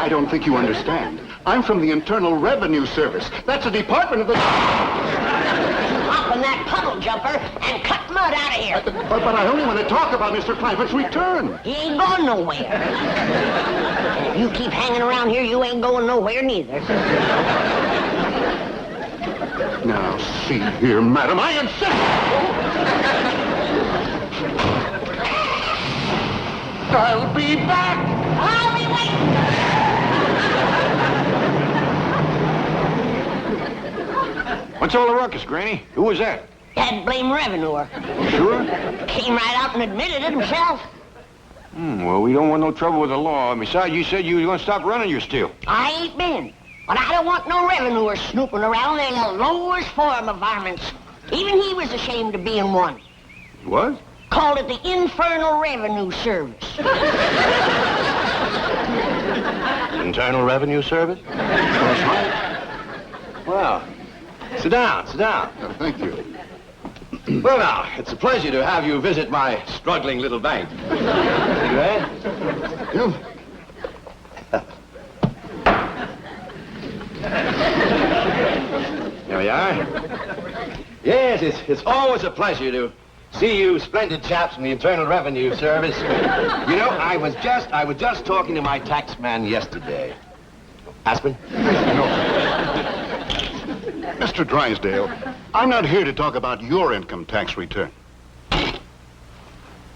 I don't think you understand. I'm from the Internal Revenue Service. That's a department of the... Hop in that puddle jumper and cut mud out of here. But I only want to talk about Mr. Clampett's return. He ain't going nowhere. And if you keep hanging around here, you ain't going nowhere neither. Now, see here, madam, I insist! I'll be back! I'll be waiting! What's all the ruckus, Granny? Who was that? That blame revenuer. Sure? Came right out and admitted it himself. Well, we don't want no trouble with the law. Besides, you said you were going to stop running your still. I ain't been. But I don't want no revenuer snooping around. They're the lowest form of varmints. Even he was ashamed of being one. What? Called it the Infernal Revenue Service. Internal Revenue Service? That's right. Well, sit down, sit down. Thank you. Well, now, it's a pleasure to have you visit my struggling little bank. Cigarette? You? There we are. Yes, it's always a pleasure to see you splendid chaps from the Internal Revenue Service. You know, I was just talking to my tax man yesterday. Aspen? No. Mr. Drysdale, I'm not here to talk about your income tax return.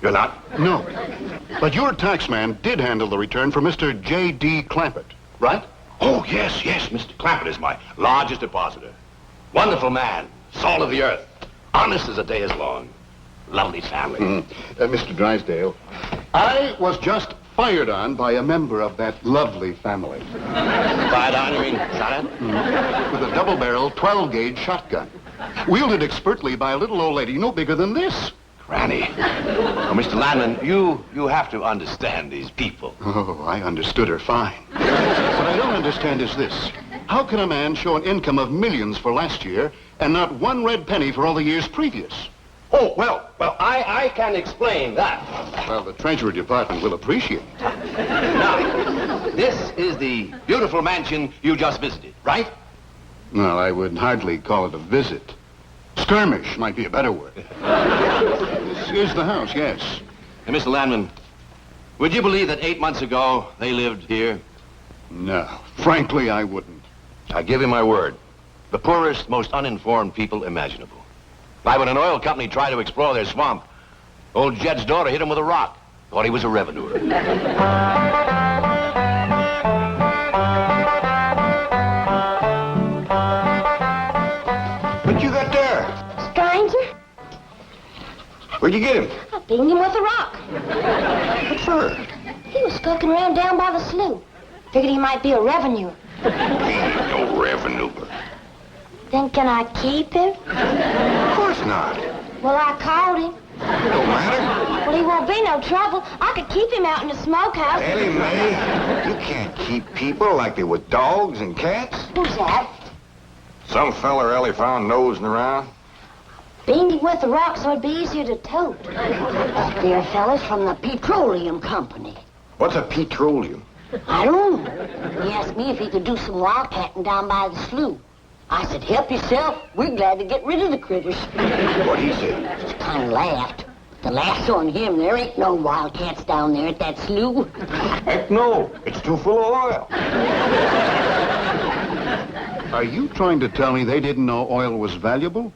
You're not? No. But your tax man did handle the return for Mr. J.D. Clampett, right? Oh, yes, Mr. Clampett is my largest depositor. Wonderful man, salt of the earth, honest as a day is long. Lovely family. Mr. Drysdale, I was just fired on by a member of that lovely family. Fired on, you mean shot at? With a double-barrel 12-gauge shotgun. Wielded expertly by a little old lady no bigger than this. Granny. Oh, Mr. Landman, you have to understand these people. Oh, I understood her fine. What I don't understand is this. How can a man show an income of millions for last year and not one red penny for all the years previous? Oh, well, I can explain that. Well, the Treasury Department will appreciate it. Now, this is the beautiful mansion you just visited, right? Well, I would hardly call it a visit. Skirmish might be a better word. This is the house, yes. And Mr. Landman, would you believe that 8 months ago they lived here? No, frankly, I wouldn't. I give you my word. The poorest, most uninformed people imaginable. Like when an oil company tried to explore their swamp, old Jed's daughter hit him with a rock. Thought he was a revenuer. What you got there? Stranger? Where'd you get him? I dinged him with a rock. What for? He was skulking around down by the slough. Figured he might be a revenuer. He ain't no revenuer. Then can I keep him? Of course not. Well, I called him. Don't matter. Well, he won't be no trouble. I could keep him out in the smokehouse. Elly Mae, you can't keep people like they were dogs and cats. Who's that? Some feller Elly found nosing around. Beamed him with the rock so it'd be easier to tote. That there fella's from the petroleum company. What's a petroleum? I don't know. He asked me if he could do some wildcatting down by the slough. I said, help yourself. We're glad to get rid of the critters. What'd he say? Just kind of laughed. The laugh's on him. There ain't no wildcats down there at that slough. Heck no. It's too full of oil. Are you trying to tell me they didn't know oil was valuable?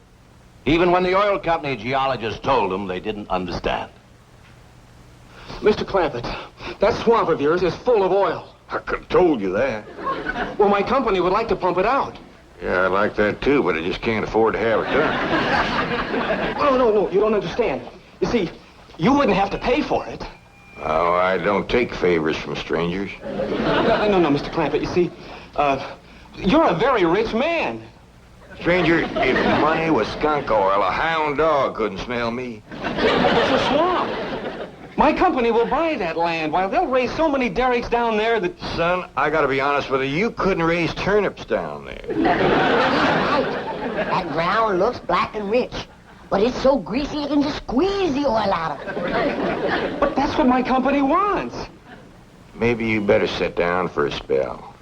Even when the oil company geologists told them, they didn't understand. Mr. Clampett, that swamp of yours is full of oil. I could have told you that. Well, my company would like to pump it out. Yeah, I like that too, but I just can't afford to have it done. No, you don't understand. You see, you wouldn't have to pay for it. Oh, I don't take favors from strangers. No, Mr. Clampett, you see, you're a very rich man. Stranger, if money was skunk oil, a hound dog couldn't smell me. It's a swamp. My company will buy that land while they'll raise so many derricks down there that... Son, I gotta be honest with you, you couldn't raise turnips down there. Right. That ground looks black and rich. But it's so greasy you can just squeeze the oil out of it. But that's what my company wants. maybe you better sit down for a spell.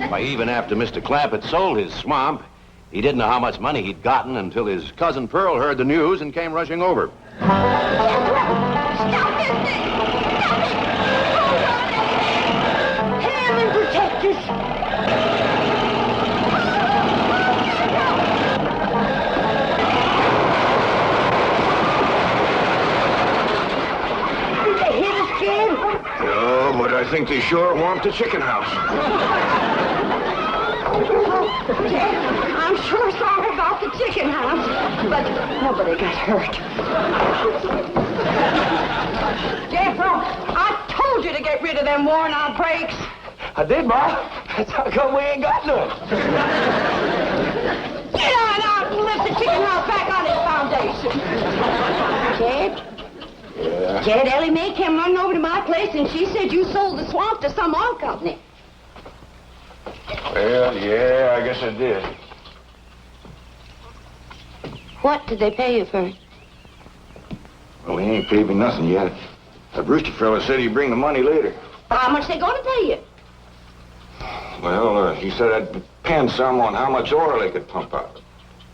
Why, even after Mr. Clampett sold his swamp, he didn't know how much money he'd gotten until his cousin Pearl heard the news and came rushing over. Stop this thing! Stop it! Heaven protect us! Did they hit us, kid? No, but I think they sure want the chicken house. I'm sure sorry about the chicken house, but nobody got hurt. Jethro, I told you to get rid of them worn-out brakes. I did, Ma. That's how come we ain't got none. Get on out and lift the chicken house back on its foundation. Jed, Elly May came running over to my place, and she said you sold the swamp to some oil company. Well, yeah, I guess I did. What did they pay you for it? Well, he ain't paid me nothing yet. That Brewster fella said he'd bring the money later. How much they going to pay you? Well, he said that'd depend some on how much oil they could pump out.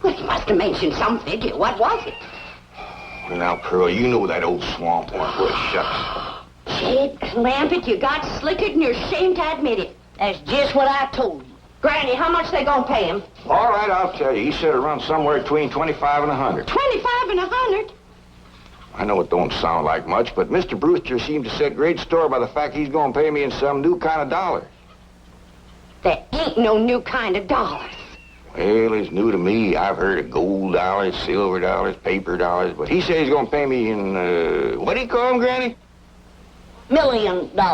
Well, he must have mentioned some figure. What was it? Well, now, Pearl, you know that old swamp one. Well, shucks. Jed Clampett, you got slickered and you're ashamed to admit it. That's just what I told you. Granny, how much they gonna pay him? All right, I'll tell you. He said it runs somewhere between 25 and 100. 25 and 100? I know it don't sound like much, but Mr. Brewster seemed to set great store by the fact he's going to pay me in some new kind of dollars. There ain't no new kind of dollars. Well, it's new to me. I've heard of gold dollars, silver dollars, paper dollars, but he says he's going to pay me in, what do you call them, Granny? $1 million. Yeah,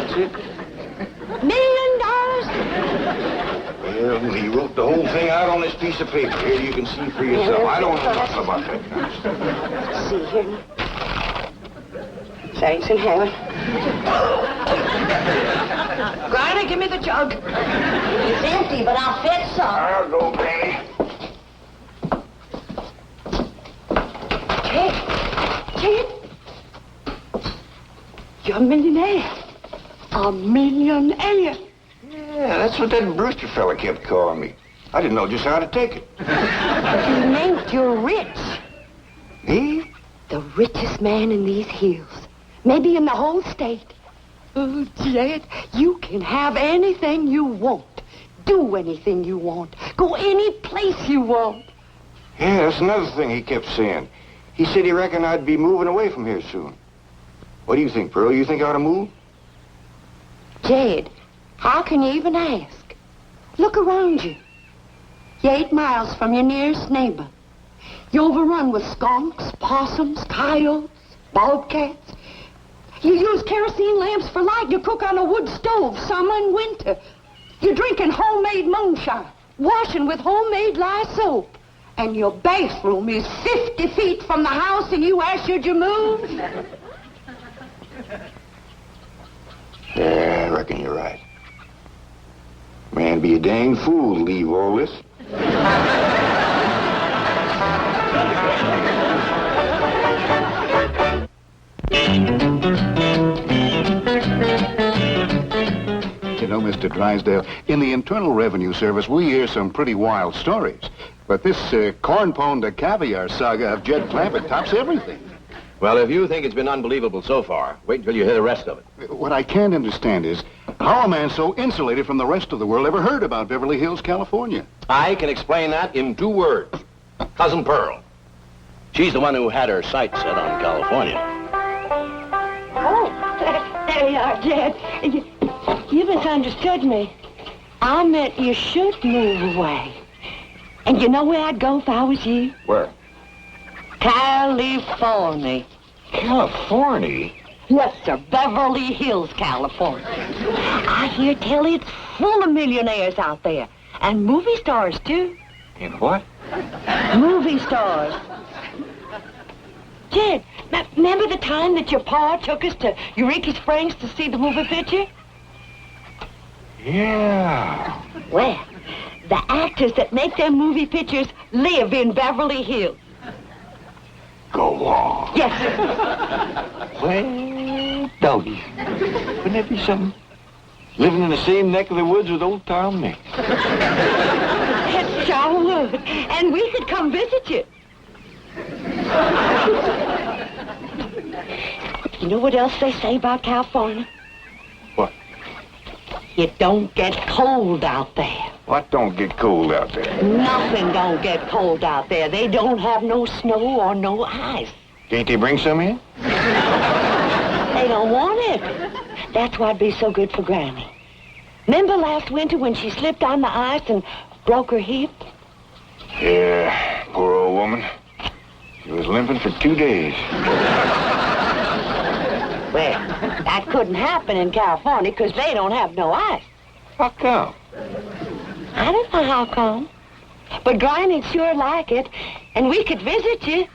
that's it. $1 million? Well, he wrote the whole thing out on this piece of paper. Here, you can see for yourself. I don't know nothing about that kind of stuff. Let's see here. Thanks in heaven. Granny, give me the jug. It's empty, but I'll fetch some. I'll go, Granny. Jed, you're a millionaire. A millionaire. Yeah, that's what that Brewster fella kept calling me. I didn't know just how to take it. You meant you're rich. Me? The richest man in these hills. Maybe in the whole state. Oh, Jed, you can have anything you want. Do anything you want. Go any place you want. Yeah, that's another thing he kept saying. He said he reckoned I'd be moving away from here soon. What do you think, Pearl? You think I ought to move? Jed, how can you even ask? Look around you. You're 8 miles from your nearest neighbor. You're overrun with skunks, possums, coyotes, bobcats. You use kerosene lamps for light. You cook on a wood stove, summer and winter. You're drinking homemade moonshine, washing with homemade lye soap. And your bathroom is 50 feet from the house, and you ask, should you move? Yeah, I reckon you're right. Man, be a dang fool to leave all this. You know, Mr. Drysdale, in the Internal Revenue Service, we hear some pretty wild stories. But this corn pone to caviar saga of Jed Clampett tops everything. Well, if you think it's been unbelievable so far, wait until you hear the rest of it. What I can't understand is how a man so insulated from the rest of the world ever heard about Beverly Hills, California. I can explain that in 2 words. Cousin Pearl. She's the one who had her sights set on California. Oh, there you are, Jed. You misunderstood me. I meant you should move away. And you know where I'd go if I was you? Where? California. California? Yes, sir. Beverly Hills, California. I hear tell it's full of millionaires out there. And movie stars, too. In what? Movie stars. Jed, remember the time that your pa took us to Eureka Springs to see the movie picture? Yeah. Well, the actors that make them movie pictures live in Beverly Hills. Go on. Yes, sir. Well, doggy. Wouldn't that be something? Living in the same neck of the woods with old Tom Mix. It sure would. And we could come visit you. You know what else they say about California? What? It don't get cold out there. What don't get cold out there? Nothing don't get cold out there. They don't have no snow or no ice. Can't they bring some in? They don't want it. That's why'd be so good for Granny. Remember last winter when she slipped on the ice and broke her hip? Yeah, poor old woman. She was limping for 2 days. Well, that couldn't happen in California because they don't have no ice. How come? I don't know how come. But Granny'd sure like it, and we could visit you.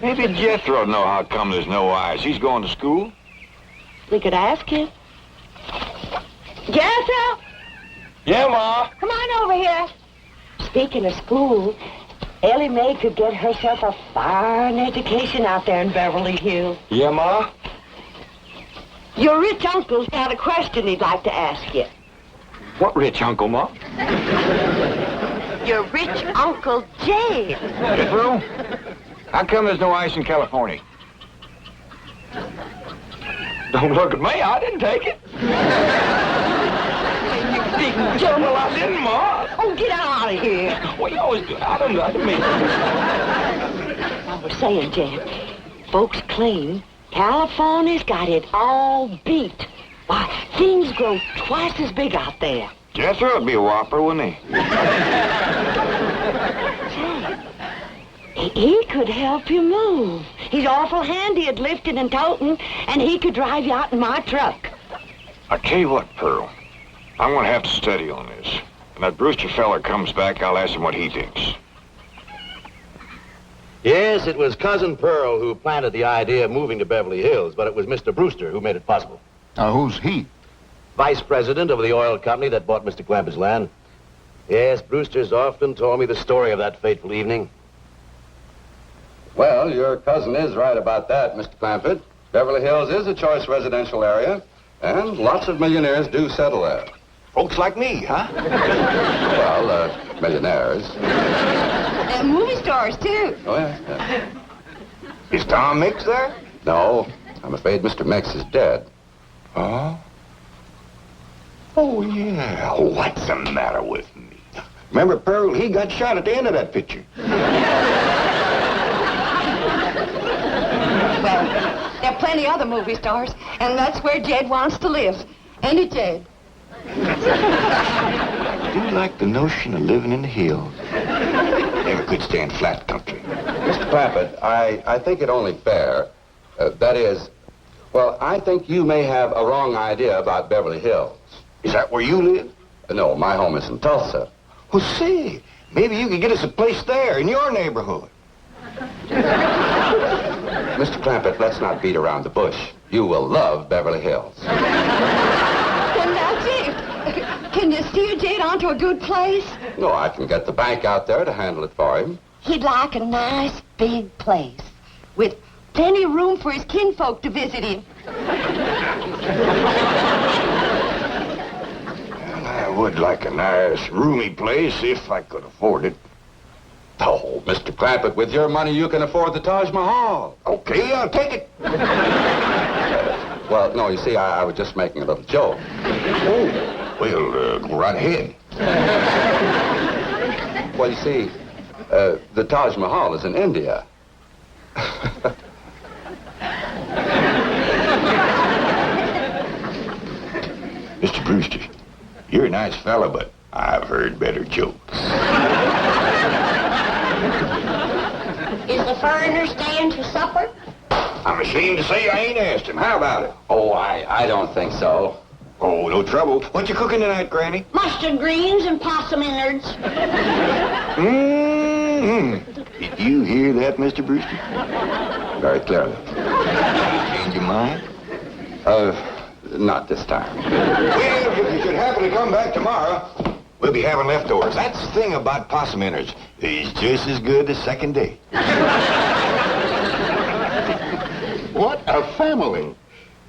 Maybe Jethro know how come there's no ice. He's going to school. We could ask him. Jethro! Yeah, Ma. Come on over here. Speaking of school, Elly Mae could get herself a fine education out there in Beverly Hills. Yeah, Ma? Your rich uncle's got a question he'd like to ask you. What rich uncle, Ma? Your rich Uncle Jade. Jethro? How come there's no ice in California? Don't look at me. I didn't take it. Well, I didn't, Ma. Oh, get out of here. Well, you always do. I didn't mean it. I was saying, Jed, folks claim California's got it all beat. Why, things grow twice as big out there. Jethro would be a whopper, wouldn't he? He could help you move. He's awful handy at lifting and toting, and he could drive you out in my truck. I'll tell you what, Pearl. I'm going to have to study on this. When that Brewster feller comes back, I'll ask him what he thinks. Yes, it was Cousin Pearl who planted the idea of moving to Beverly Hills, but it was Mr. Brewster who made it possible. Who's he? Vice president of the oil company that bought Mr. Clampett's land. Yes, Brewster's often told me the story of that fateful evening. Well, your cousin is right about that, Mr. Clampett. Beverly Hills is a choice residential area, and lots of millionaires do settle there. Folks like me, huh? Well, millionaires. And movie stars, too. Oh, yeah. Is Tom Mix there? No, I'm afraid Mr. Mix is dead. Oh? Oh, yeah. Oh, what's the matter with me? Remember, Pearl, he got shot at the end of that picture. Well, there are plenty other movie stars, and that's where Jed wants to live. Ain't it, Jed? I do like the notion of living in the hills. Never could stand flat country. Mr. Clampett, I think it only fair. That is, well, I think you may have a wrong idea about Beverly Hills. Is that where you live? No, my home is in Tulsa. Well, say, maybe you could get us a place there in your neighborhood. Mr. Clampett, let's not beat around the bush. You will love Beverly Hills. Then that's it. Can you steer Jed onto a good place? No, I can get the bank out there to handle it for him. He'd like a nice big place with plenty of room for his kinfolk to visit him. Well, I would like a nice, roomy place if I could afford it. Oh, Mr. Clampett, with your money, you can afford the Taj Mahal. Okay, I'll take it. Well, no, you see, I was just making a little joke. Oh, well, go right ahead. Well, you see, the Taj Mahal is in India. Mr. Brewster, you're a nice fella, but I've heard better jokes. Is the foreigner staying for supper? I'm ashamed to say I ain't asked him. How about it? Oh, I don't think so. Oh, no trouble. What you cooking tonight, Granny? Mustard greens and possum innards. Mm-hmm. Did you hear that, Mr. Brewster? Very clearly. Change your mind? Not this time. Well, if you should happen to come back tomorrow, We'll be having leftovers. That's the thing about possum innards. It's just as good the second day. What a family.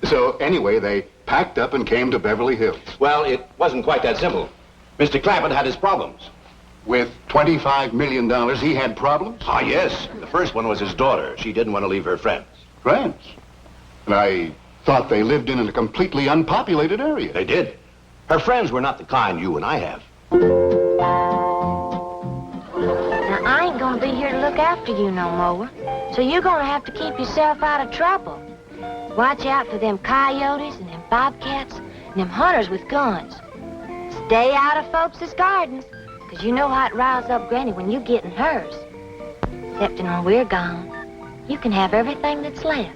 So anyway, they packed up and came to Beverly Hills. Well, it wasn't quite that simple. Mr. Clampett had his problems. With $25 million, he had problems? Ah, yes. The first one was his daughter. She didn't want to leave her friends. Friends? And I thought they lived in a completely unpopulated area. They did. Her friends were not the kind you and I have. Now, I ain't gonna be here to look after you no more. So you're gonna have to keep yourself out of trouble. Watch out for them coyotes and them bobcats and them hunters with guns. Stay out of folks' gardens, 'cause you know how it riles up Granny when you get in hers. Excepting when we're gone, you can have everything that's left.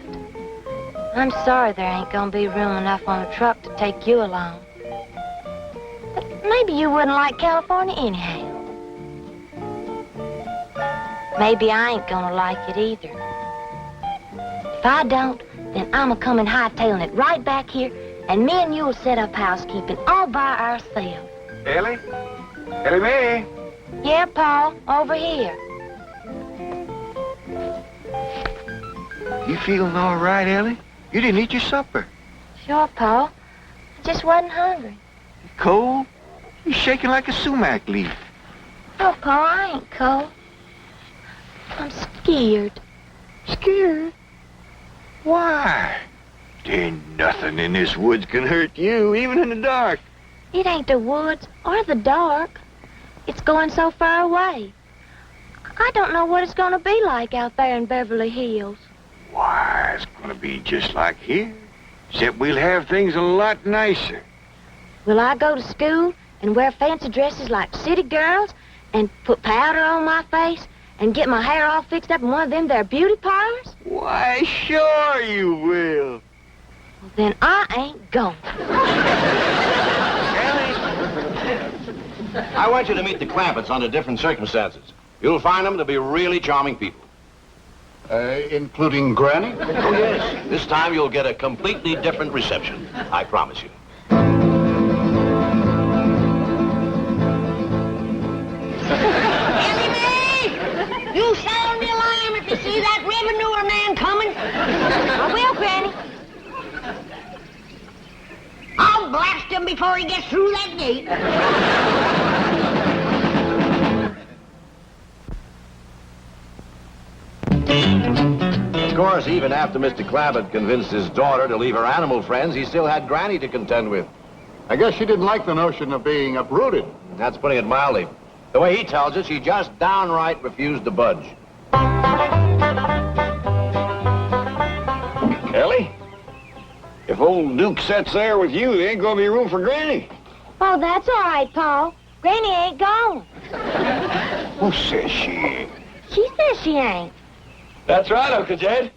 I'm sorry there ain't gonna be room enough on the truck to take you along. But maybe you wouldn't like California anyhow. Maybe I ain't gonna like it either. If I don't, then I'm a-coming hightailing it right back here, and me and you'll set up housekeeping all by ourselves. Elly? Elly Mae? Yeah, Paul, over here. You feeling all right, Elly? You didn't eat your supper. Sure, Paul. I just wasn't hungry. You cold? You shaking like a sumac leaf. Oh, Paul, I ain't cold. I'm scared. Scared? Why? There ain't nothing in this woods can hurt you, even in the dark. It ain't the woods or the dark. It's going so far away. I don't know what it's gonna be like out there in Beverly Hills. Why, it's gonna be just like here. Except we'll have things a lot nicer. Will I go to school and wear fancy dresses like city girls and put powder on my face and get my hair all fixed up in one of them there beauty parlors? Why, sure you will. Well, then I ain't going. I want you to meet the Clampetts under different circumstances. You'll find them to be really charming people. Including Granny? Oh, yes. This time you'll get a completely different reception. I promise you. Elly Mae! You sound the alarm if you see that revenue man coming. I will, Granny. I'll blast him before he gets through that gate. Of course, even after Mr. Clampett convinced his daughter to leave her animal friends, he still had Granny to contend with. I guess she didn't like the notion of being uprooted. That's putting it mildly. The way he tells it, she just downright refused to budge. Elly? If old Duke sits there with you, there ain't gonna be room for Granny. Oh, that's all right, Paul. Granny ain't gone. Who says she ain't? She says she ain't. That's right, Uncle Jed.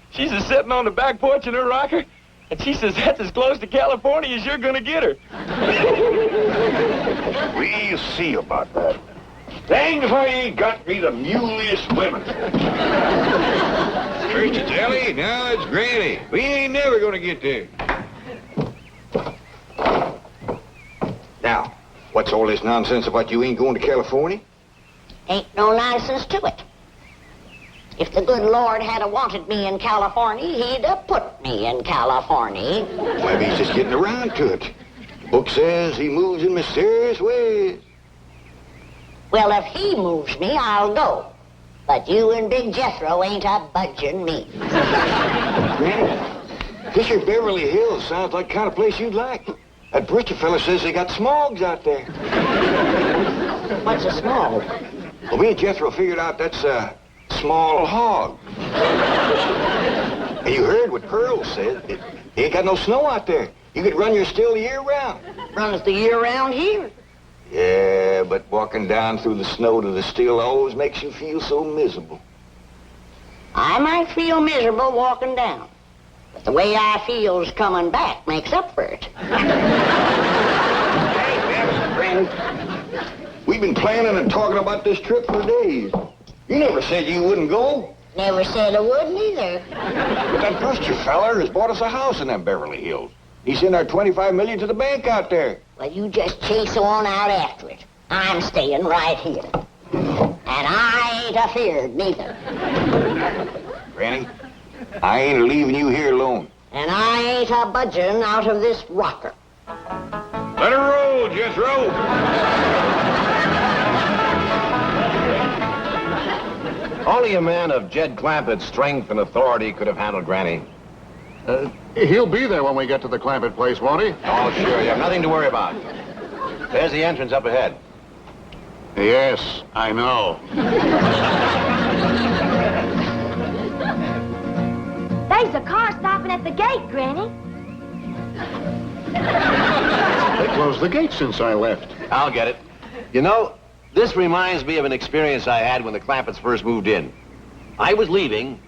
She's just sitting on the back porch in her rocker, and she says that's as close to California as you're gonna get her. We'll see about that. Dang if I ain't got me the muleyest women. First it's Elly, now it's Granny. We ain't never gonna get there. Now, what's all this nonsense about you ain't going to California? Ain't no nonsense to it. If the good Lord had wanted me in California, he'd have put me in California. Maybe he's just getting around to it. The book says he moves in mysterious ways. Well, if he moves me, I'll go. But you and Big Jethro ain't a budging me. Granny, this here Beverly Hills sounds like the kind of place you'd like. That preacher fella says they got smogs out there. What's a small? Well, me and Jethro figured out that's a small hog. And you heard what Pearl said. It ain't got no snow out there. You could run your still the year round. Runs the year round here. Yeah, but walking down through the snow to the still always makes you feel so miserable. I might feel miserable walking down, but the way I feels coming back makes up for it. Hey, friend. We've been planning and talking about this trip for days. You never said you wouldn't go. Never said I wouldn't either. But that preacher feller has bought us a house in them Beverly Hills. He sent our $25 million to the bank out there. Well, you just chase on out after it. I'm staying right here. And I ain't afeard neither. Granny, I ain't leaving you here alone. And I ain't a budging out of this rocker. Let her roll, Jethro. Only a man of Jed Clampett's strength and authority could have handled Granny. He'll be there when we get to the Clampett place, won't he? Oh, sure, you have nothing to worry about. There's the entrance up ahead. Yes, I know. There's a car stopping at the gate, Granny. They closed the gate since I left. I'll get it. You know, this reminds me of an experience I had when the Clampetts first moved in. I was leaving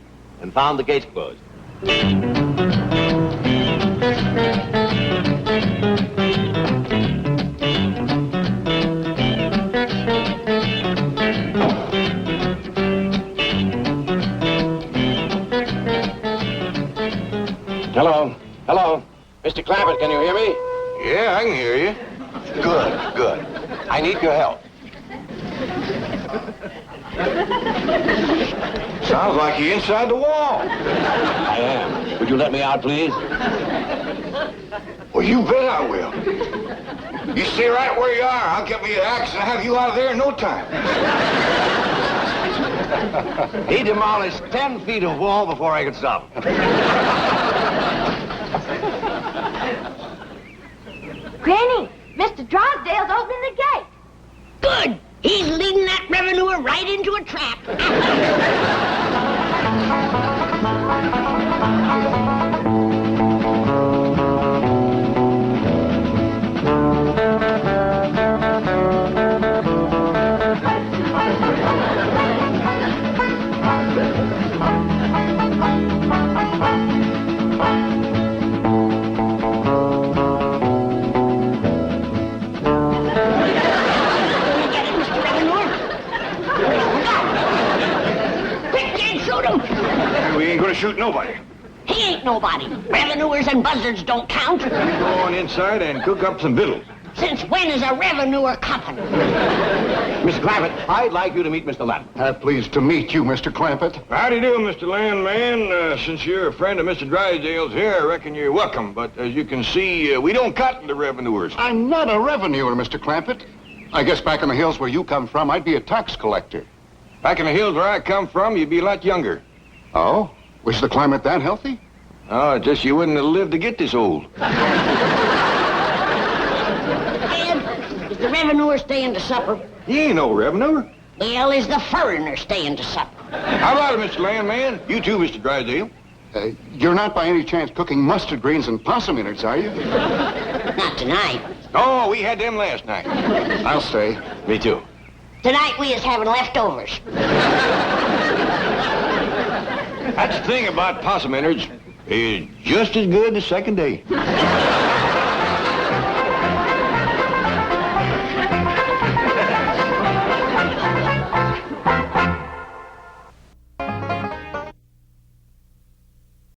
and found the gates closed. Hello. Hello. Mr. Clampett, can you hear me? Yeah, I can hear you. Good, good. I need your help. Sounds like you're inside the wall. I am. Would you let me out, please? Well, you bet I will. You stay right where you are. I'll get me an axe and have you out of there in no time. He demolished 10 feet of wall before I could stop him. Granny, Mr. Drysdale's opening the gate. Good. He's leading that revenuer right into a trap. We ain't gonna shoot nobody. He ain't nobody. Revenuers and buzzards don't count. Go on inside and cook up some victuals. Since when is a revenuer cupping? Mr. Clampett, I'd like you to meet Mr. Ladd. Pleased to meet you, Mr. Clampett. How do you do, Mr. Landman? Since you're a friend of Mr. Drysdale's here, I reckon you're welcome. But as you can see, we don't cut the revenuers. I'm not a revenuer, Mr. Clampett. I guess back in the hills where you come from, I'd be a tax collector. Back in the hills where I come from, you'd be a lot younger. Oh? Was the climate that healthy? Oh, it's just you wouldn't have lived to get this old. Ed, is the revenuer staying to supper? He ain't no revenuer. Well, is the foreigner staying to supper? How about it, Mr. Landman? You too, Mr. Drysdale. You're not by any chance cooking mustard greens and possum innards, are you? Not tonight. Oh, we had them last night. I'll stay. Me too. Tonight we is having leftovers. That's the thing about possum innards. It's just as good the second day.